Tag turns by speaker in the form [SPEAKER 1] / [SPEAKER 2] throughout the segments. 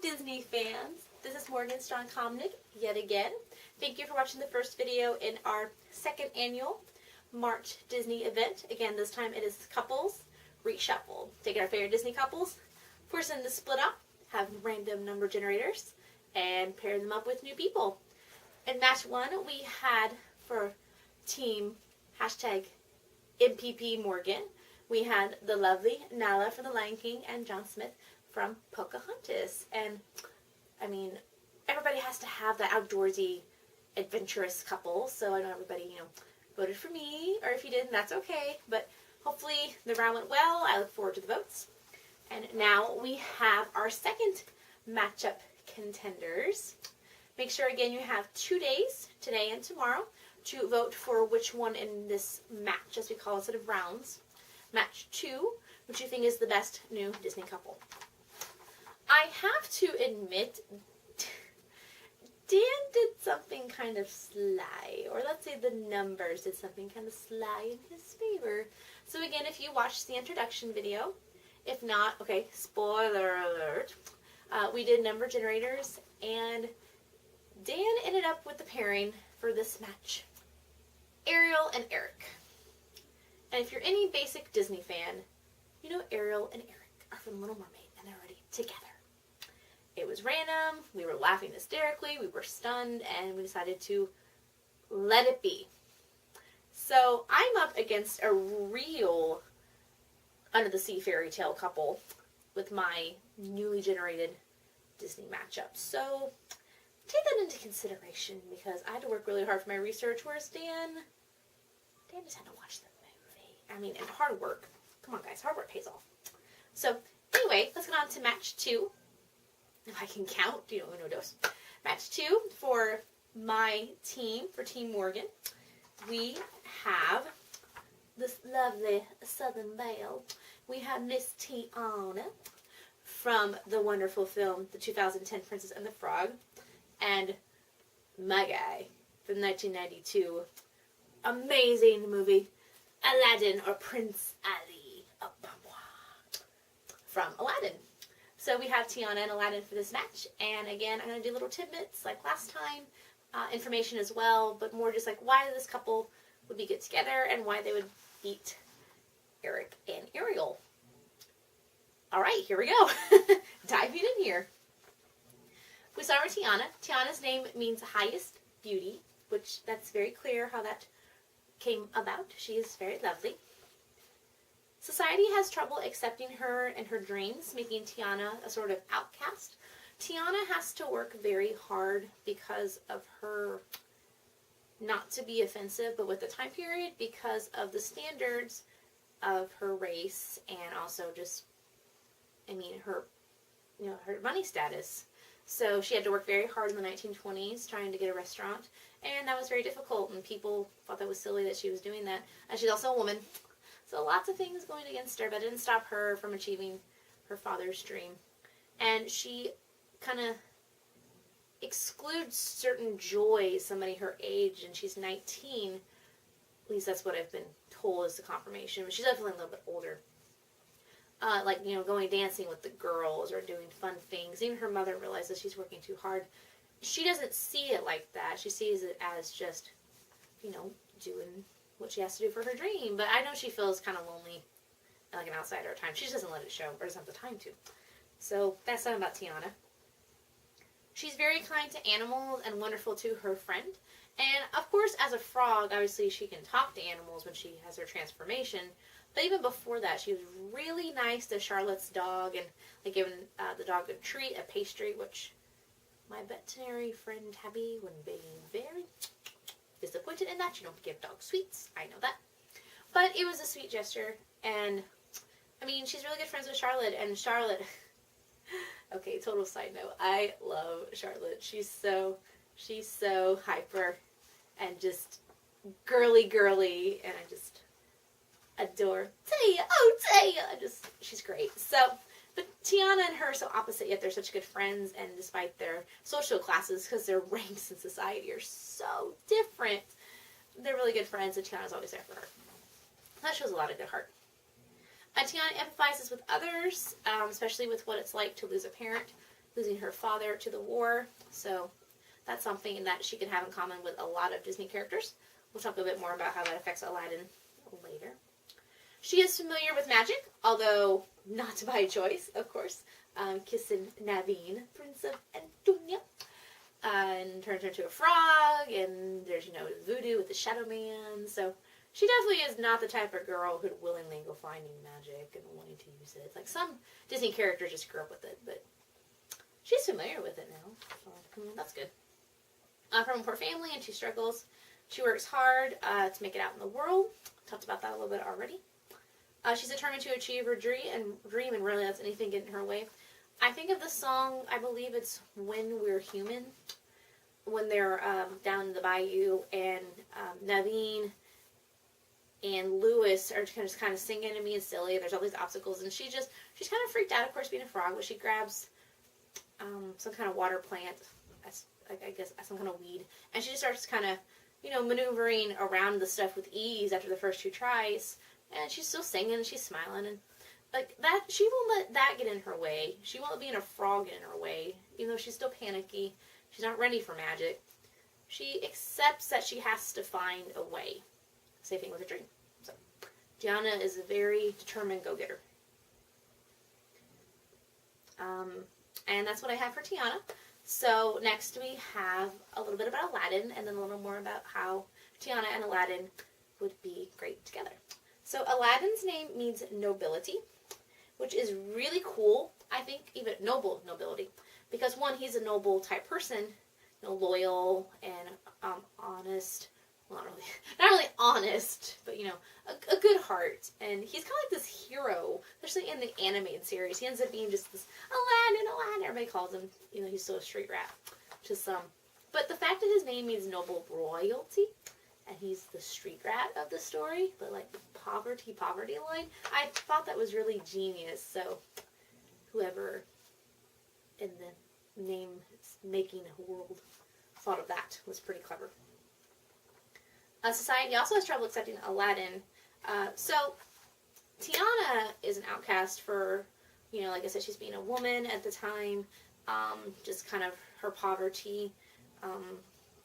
[SPEAKER 1] Disney fans, this is Morgan Strong-Comnick yet again. Thank you for watching the first video in our second annual March Disney event. Again, this time it is couples reshuffled. Taking our favorite Disney couples, forcing them to split up, have random number generators, and pair them up with new people. In match one, we had for team #MPP Morgan, we had the lovely Nala from The Lion King and John Smith from Pocahontas. And, I mean, everybody has to have that outdoorsy, adventurous couple, so I know everybody, voted for me, or if you didn't, that's okay, but hopefully the round went well. I look forward to the votes. And now we have our second matchup contenders. Make sure, again, you have 2 days, today and tomorrow, to vote for which one in this match, as we call it, instead of rounds. Match 2, which you think is the best new Disney couple. I have to admit, Dan did something kind of sly, or let's say the numbers did something kind of sly in his favor. So again, if you watched the introduction video, if not, okay, spoiler alert, we did number generators, and Dan ended up with the pairing for this match, Ariel and Eric. And if you're any basic Disney fan, you know Ariel and Eric are from Little Mermaid, and they're already together. It was random, we were laughing hysterically, we were stunned, and we decided to let it be. So I'm up against a real Under the Sea fairy tale couple with my newly generated Disney matchup. So take that into consideration, because I had to work really hard for my research, whereas Dan just had to watch the movie. I mean, and hard work. Come on, guys, hard work pays off. So anyway, let's get on to match 2. If I can count, uno, dos. Match 2 for my team, for Team Morgan. We have this lovely Southern Belle. We have Miss Tiana from the wonderful film, the 2010 Princess and the Frog. And my guy from 1992, amazing movie, Aladdin or Prince Ali from Aladdin. So we have Tiana and Aladdin for this match, and again, I'm going to do little tidbits like last time, information as well, but more just like why this couple would be good together and why they would beat Eric and Ariel. Alright, here we go. Diving in here. We start with Tiana. Tiana's name means highest beauty, which that's very clear how that came about. She is very lovely. Society has trouble accepting her and her dreams, making Tiana a sort of outcast. Tiana has to work very hard because of her, not to be offensive, but with the time period, because of the standards of her race and also just, her, her money status. So she had to work very hard in the 1920s trying to get a restaurant, and that was very difficult, and people thought that was silly that she was doing that. And she's also a woman. So lots of things going against her, but it didn't stop her from achieving her father's dream. And she kind of excludes certain joys, somebody her age, and she's 19. At least that's what I've been told is the confirmation. But she's definitely a little bit older. Going dancing with the girls or doing fun things. Even her mother realizes she's working too hard. She doesn't see it like that. She sees it as just, doing what she has to do for her dream. But I know she feels kind of lonely, like an outsider at times. She just doesn't let it show, or doesn't have the time to. So that's something about Tiana. She's very kind to animals and wonderful to her friend. And of course, as a frog, obviously she can talk to animals when she has her transformation. But even before that, she was really nice to Charlotte's dog, and giving the dog a treat, a pastry, which my veterinary friend Tabby would be very disappointed in that. You don't give dogs sweets. I know that. But it was a sweet gesture, and she's really good friends with Charlotte, and Charlotte, okay, total side note, I love Charlotte. She's so hyper and just girly, and I just adore Taya. Oh, Taya! She's great. So, but Tiana and her are so opposite, yet they're such good friends, and despite their social classes, because their ranks in society are so different, they're really good friends, and Tiana's always there for her. That shows a lot of good heart. Tiana empathizes with others, especially with what it's like to lose a parent, losing her father to the war. So that's something that she can have in common with a lot of Disney characters. We'll talk a bit more about how that affects Aladdin later. She is familiar with magic, although not by choice, of course. Kissing Naveen, Prince of Antonia, and turns her into a frog, and there's, voodoo with the Shadow Man. So she definitely is not the type of girl who'd willingly go finding magic and wanting to use it. It's like some Disney characters just grew up with it, but she's familiar with it now. So, that's good. From a poor family, and she struggles. She works hard to make it out in the world. Talked about that a little bit already. She's determined to achieve her dream and really lets anything get in her way. I think of the song, I believe it's When We're Human, when they're down in the bayou, and Naveen and Lewis are just kind of singing and being silly. There's all these obstacles, and she's kind of freaked out, of course, being a frog, but she grabs some kind of water plant, I guess some kind of weed, and she just starts kind of, maneuvering around the stuff with ease after the first 2 tries, and she's still singing, and she's smiling, and like that, she won't let that get in her way. She won't let being a frog get in her way, even though she's still panicky. She's not ready for magic. She accepts that she has to find a way. Same thing with her dream. So, Tiana is a very determined go-getter. And that's what I have for Tiana. So, next we have a little bit about Aladdin, and then a little more about how Tiana and Aladdin would be great together. So, Aladdin's name means nobility, which is really cool. I think even nobility, because one, he's a noble type person, loyal and honest. Well, not really honest, but a good heart. And he's kind of like this hero, especially in the animated series. He ends up being just this Aladdin. Everybody calls him. He's still a street rat. But the fact that his name means noble royalty, and he's the street rat of the story, but like the poverty line, I thought that was really genius. So whoever in the name making world thought of that was pretty clever. Society also has trouble accepting Aladdin. So Tiana is an outcast for, like I said, she's being a woman at the time, just kind of her poverty,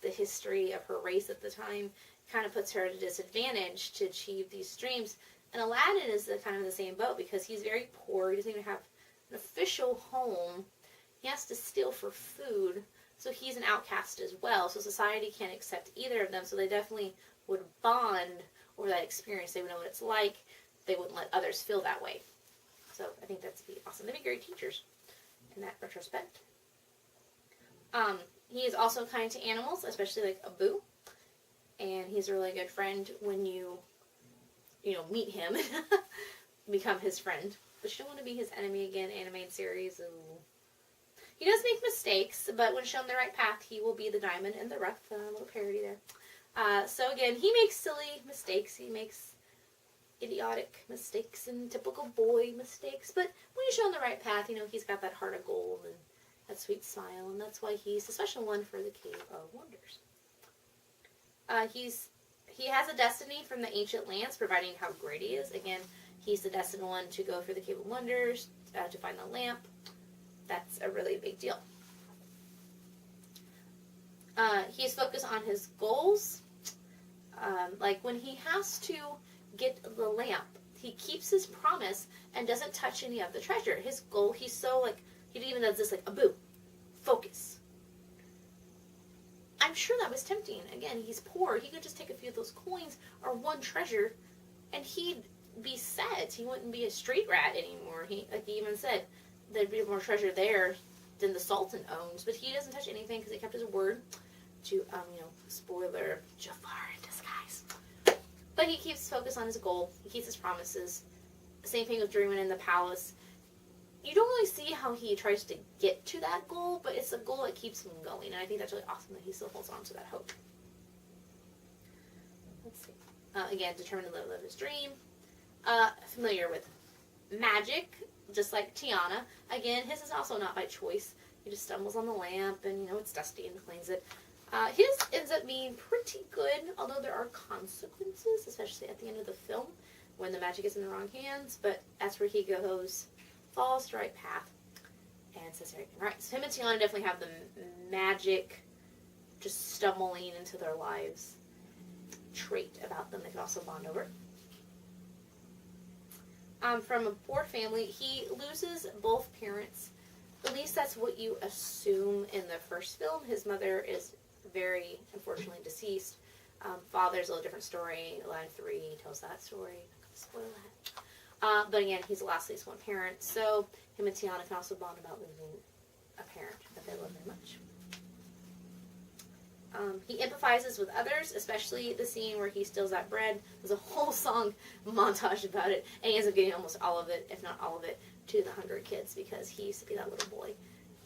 [SPEAKER 1] the history of her race at the time kind of puts her at a disadvantage to achieve these dreams. And Aladdin is kind of in the same boat because he's very poor. He doesn't even have an official home. He has to steal for food. So he's an outcast as well. So society can't accept either of them. So they definitely would bond over that experience. They would know what it's like. They wouldn't let others feel that way. So I think that's be awesome. They'd be great teachers in that retrospect. He is also kind to animals, especially like Abu. And he's a really good friend when you meet him and become his friend. But you don't want to be his enemy again, animated series. Ooh. He does make mistakes, but when shown the right path, he will be the diamond in the rough. A little parody there. So again, he makes silly mistakes. He makes idiotic mistakes and typical boy mistakes. But when you show him the right path, he's got that heart of gold and that sweet smile. And that's why he's the special one for the Cave of Wonders. He has a destiny from the ancient lands, providing how great he is. Again, he's the destined one to go for the Cave of Wonders, to find the lamp. That's a really big deal. He's focused on his goals. Like when he has to get the lamp, he keeps his promise and doesn't touch any of the treasure. His goal, he even does this Abu, focus. I'm sure that was tempting. Again, he's poor. He could just take a few of those coins or one treasure and he'd be set. He wouldn't be a street rat anymore. Like he even said, there'd be more treasure there than the Sultan owns, but he doesn't touch anything because he kept his word to, spoiler, Jafar in disguise. But he keeps focus on his goal. He keeps his promises. Same thing with dreaming in the palace. You don't really see how he tries to get to that goal, but it's a goal that keeps him going, and I think that's really awesome that he still holds on to that hope. Let's see. Again, determined to live his dream. Familiar with magic, just like Tiana. Again, his is also not by choice. He just stumbles on the lamp, and it's dusty and cleans it. His ends up being pretty good, although there are consequences, especially at the end of the film, when the magic is in the wrong hands, but that's where he goes, follows the right path. and says everything right. So him and Tiana definitely have the magic just stumbling into their lives trait about them they can also bond over. From a poor family, he loses both parents. At least that's what you assume in the first film. His mother is very, unfortunately, deceased. Father's a little different story. Aladdin 3 tells that story. I'm not going to spoil that. But again, he's lost at least one parent. So him and Tiana can also bond about losing a parent that they love very much. He empathizes with others, especially the scene where he steals that bread. There's a whole song montage about it, and he ends up getting almost all of it, if not all of it, to the hungry kids because he used to be that little boy,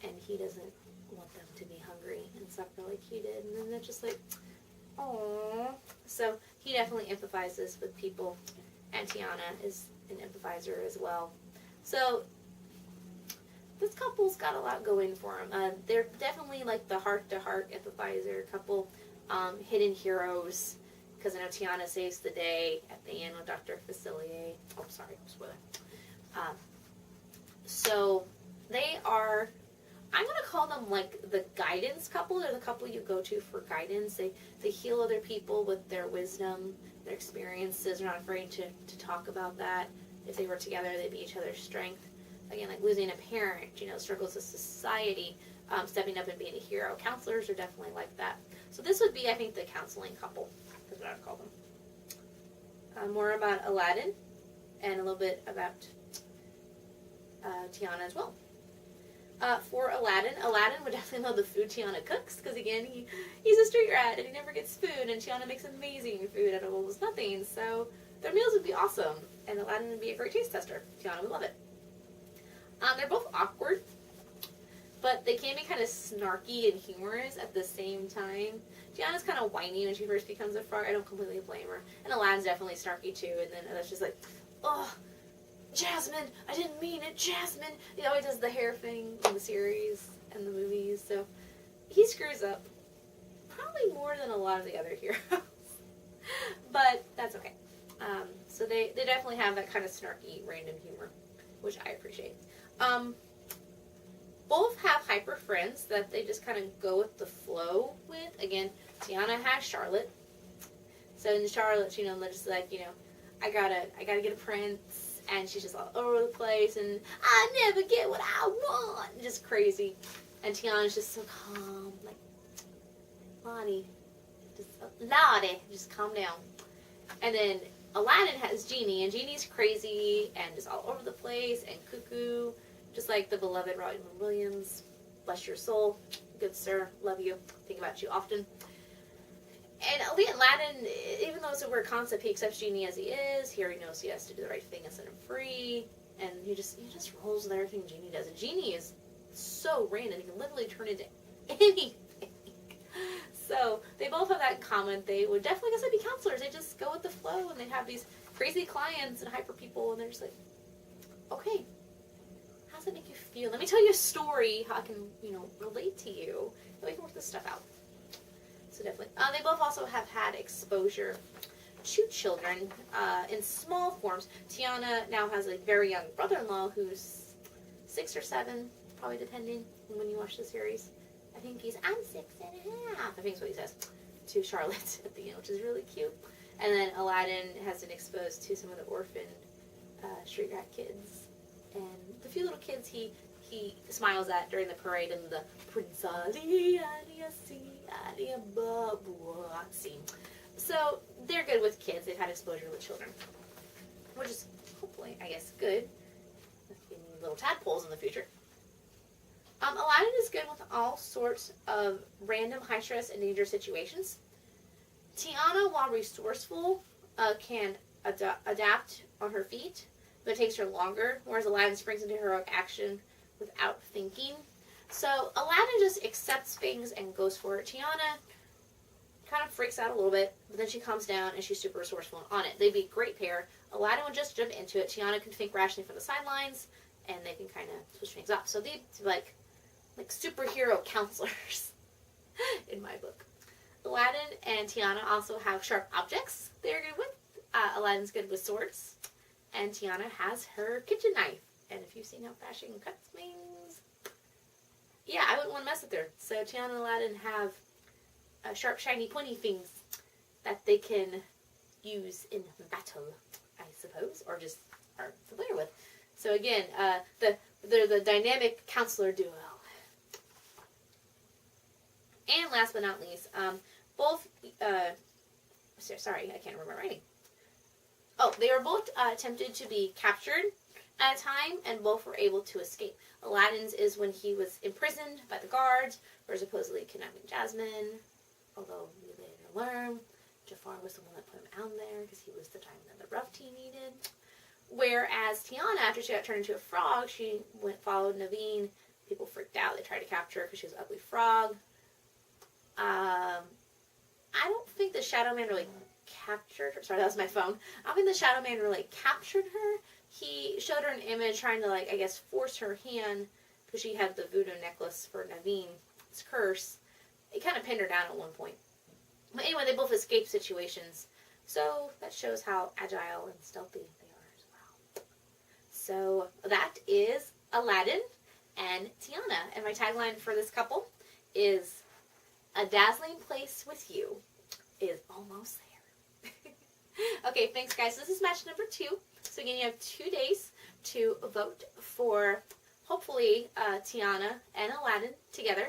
[SPEAKER 1] and he doesn't want them to be hungry and suffer like he did. And then they're just like, aww. So he definitely empathizes with people, and Tiana is an empathizer as well. So this couple's got a lot going for them. They're definitely like the heart-to-heart empathizer couple, hidden heroes, because I know Tiana saves the day at the end with Dr. Facilier. Oh, sorry, spoiler. So they are, I'm going to call them like the guidance couple. They're the couple you go to for guidance. They heal other people with their wisdom, their experiences. They're not afraid to talk about that. If they were together, they'd be each other's strength. Again, like losing a parent, struggles of society, stepping up and being a hero. Counselors are definitely like that. So this would be, I think, the counseling couple, is what I would call them. More about Aladdin, and a little bit about Tiana as well. For Aladdin would definitely love the food Tiana cooks, because again, he's a street rat, and he never gets food, and Tiana makes amazing food out of almost nothing, so their meals would be awesome, and Aladdin would be a great taste tester. Tiana would love it. They're both awkward, but they can be kind of snarky and humorous at the same time. Tiana's kind of whiny when she first becomes a frog. I don't completely blame her. And Aladdin's definitely snarky too, and then it's just like, oh, Jasmine, I didn't mean it, Jasmine. He always does the hair thing in the series and the movies, so he screws up probably more than a lot of the other heroes. But that's okay. So they definitely have that kind of snarky, random humor, which I appreciate. Both have hyper friends that they just kind of go with the flow with. Again, Tiana has Charlotte. So in Charlotte, they're just like, I gotta get a prince, and she's just all over the place, and I never get what I want. Just crazy. And Tiana's just so calm, like, Lottie, just calm down. And then Aladdin has Genie, and Genie's crazy and just all over the place and cuckoo, just like the beloved Robin Williams. Bless your soul, good sir, love you, think about you often. And Aladdin, even though it's a weird concept, he accepts Genie as he is. He already knows he has to do the right thing and set him free, and he just rolls with everything Genie does. And Genie is so random; he can literally turn into anything. So they both have that in common. They would definitely, like I said, be counselors. They just go with the flow, and they have these crazy clients and hyper people, and they're just like, okay, how does that make you feel? Let me tell you a story, how I can, relate to you. And we can work this stuff out. So definitely. They both also have had exposure to children in small forms. Tiana now has a very young brother-in-law who's 6 or 7, probably depending when you watch the series. I think I'm 6.5. I think is what he says to Charlotte at the end, which is really cute. And then Aladdin has been exposed to some of the orphan street rat kids, and the few little kids he smiles at during the parade in the Prince Ali scene. So they're good with kids. They've had exposure with children, which is hopefully, I guess, good. Little tadpoles in the future. Aladdin is good with all sorts of random high-stress and dangerous situations. Tiana, while resourceful, can adapt on her feet, but it takes her longer, whereas Aladdin springs into heroic action without thinking. So Aladdin just accepts things and goes for it. Tiana kind of freaks out a little bit, but then she calms down and she's super resourceful on it. They'd be a great pair. Aladdin would just jump into it. Tiana can think rationally from the sidelines, and they can kind of switch things up. So they'd be like superhero counselors in my book. Aladdin and Tiana also have sharp objects they're good with. Aladdin's good with swords, and Tiana has her kitchen knife. And if you've seen how fashion cuts things, yeah, I wouldn't want to mess with her. So Tiana and Aladdin have sharp, shiny, pointy things that they can use in battle, I suppose, or just are familiar with. So again, they're the dynamic counselor duo. And last but not least, both, sorry, I can't remember my writing. Oh, they were both attempted to be captured at a time, and both were able to escape. Aladdin's is when he was imprisoned by the guards for supposedly kidnapping Jasmine, although we later learn Jafar was the one that put him out there because he was the diamond that the rough tea needed. Whereas Tiana, after she got turned into a frog, she followed Naveen. People freaked out. They tried to capture her because she was an ugly frog. I don't think the Shadow Man really captured her. Sorry, that was my phone. I don't think the Shadow Man really captured her. He showed her an image trying to, like, I guess, force her hand because she had the voodoo necklace for Naveen's curse. It kind of pinned her down at one point. But anyway, they both escaped situations. So that shows how agile and stealthy they are as well. So that is Aladdin and Tiana. And my tagline for this couple is, a dazzling place with you is almost there. Okay, thanks guys. This is match number 2. So again, you have 2 days to vote for, hopefully, Tiana and Aladdin together.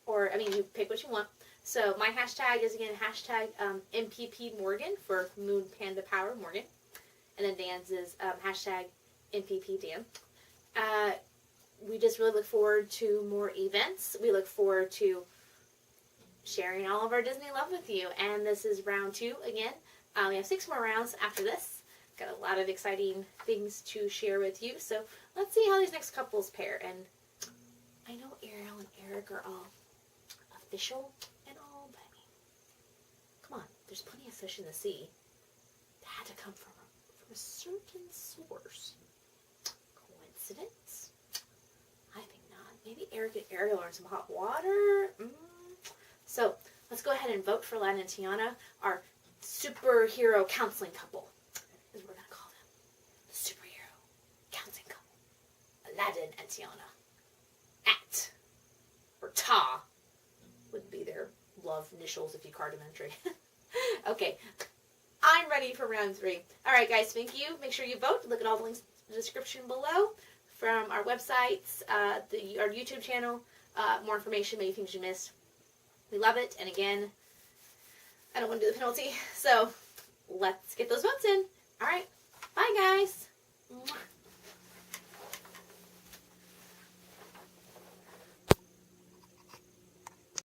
[SPEAKER 1] Or, I mean, you pick what you want. So my hashtag is, again, hashtag MPP Morgan for Moon Panda Power Morgan. And then Dan's is hashtag MPP Dan. We just really look forward to more events. We look forward to sharing all of our Disney love with you. And this is round 2 again. We have 6 more rounds after this. Got a lot of exciting things to share with you. So let's see how these next couples pair. And I know Ariel and Eric are all official and all, but I mean, come on. There's plenty of fish in the sea. That had to come from a certain source. Coincidence? I think not. Maybe Eric and Ariel are in some hot water. So let's go ahead and vote for Aladdin and Tiana, our superhero counseling couple, is what we're going to call them. The superhero counseling couple. Aladdin and Tiana. At, or Ta, would be their love initials if you card them entry. Okay, I'm ready for round 3. All right, guys, thank you. Make sure you vote. Look at all the links in the description below from our websites, our YouTube channel, more information, maybe things you missed. We love it. And again, I don't want to do the penalty, so let's get those votes in. All right, bye, guys.